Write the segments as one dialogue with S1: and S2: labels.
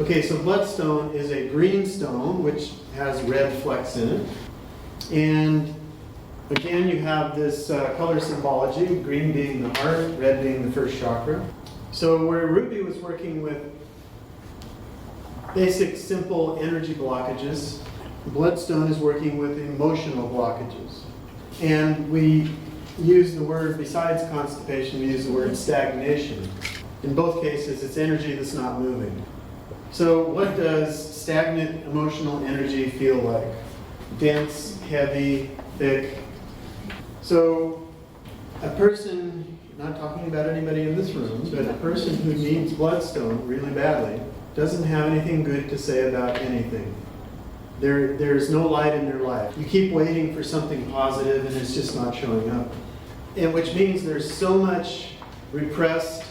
S1: Okay, so bloodstone is a green stone which has red flecks in it. And again, you have this color symbology, green being the heart, red being the first chakra. So where Ruby was working with basic, simple energy blockages, bloodstone is working with emotional blockages. And we use the word, besides constipation, we use the word stagnation. In both cases, it's energy that's not moving. So what does stagnant emotional energy feel like? Dense, heavy, thick. So a person, not talking about anybody in this room, but a person who needs bloodstone really badly doesn't have anything good to say about anything. There's no light in their life. You keep waiting for something positive and it's just not showing up. And which means there's so much repressed,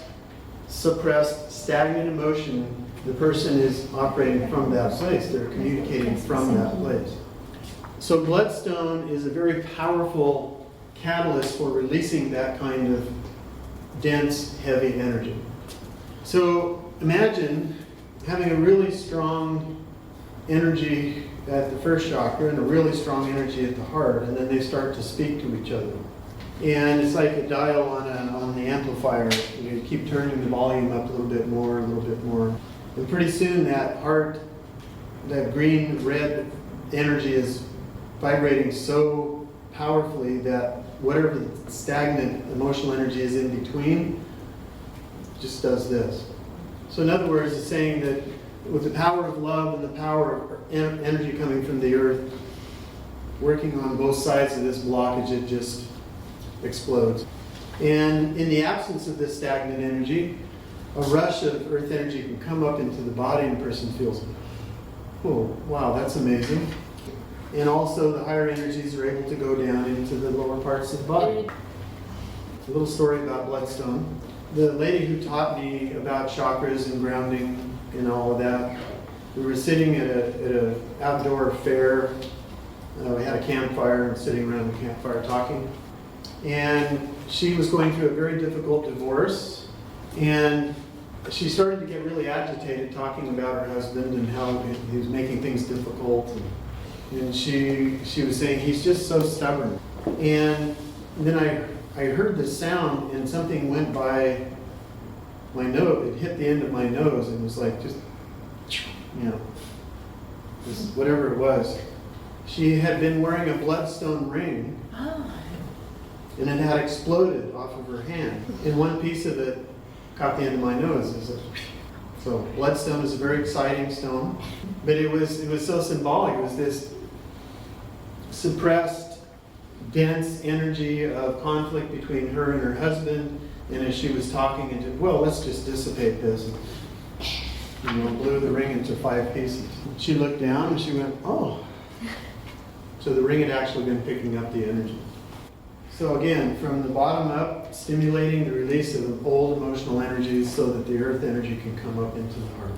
S1: suppressed, stagnant emotion. The person is operating from that place. They're communicating from that place. So bloodstone is a very powerful catalyst for releasing that kind of dense, heavy energy. So imagine having a really strong energy at the first chakra and a really strong energy at the heart, and then they start to speak to each other. And it's like a dial on the amplifier. You keep turning the volume up a little bit more, a little bit more. And pretty soon that heart, that green-red energy is vibrating so powerfully that whatever the stagnant emotional energy is in between just does this. So in other words, it's saying that with the power of love and the power of energy coming from the earth, working on both sides of this blockage, it just explodes. And in the absence of this stagnant energy, a rush of earth energy can come up into the body and the person feels, oh, wow, that's amazing. And also the higher energies are able to go down into the lower parts of the body. A little story about bloodstone. The lady who taught me about chakras and grounding and all of that, we were sitting at an outdoor fair. We had a campfire and sitting around the campfire talking. And she was going through a very difficult divorce. And she started to get really agitated talking about her husband and how he was making things difficult. And she was saying, he's just so stubborn. And then I heard this sound and something went by my nose. It hit the end of my nose and was like just, just whatever it was. She had been wearing a bloodstone ring. And it had exploded off of her hand. And one piece of it caught the end of my nose. So bloodstone is a very exciting stone. But it was so symbolic. It was this suppressed, dense energy of conflict between her and her husband. And as she was talking, and well, let's just dissipate this. And, blew the ring into 5 pieces. She looked down and she went, oh. So the ring had actually been picking up the energy. So again, from the bottom up, stimulating the release of old emotional energies so that the earth energy can come up into the heart.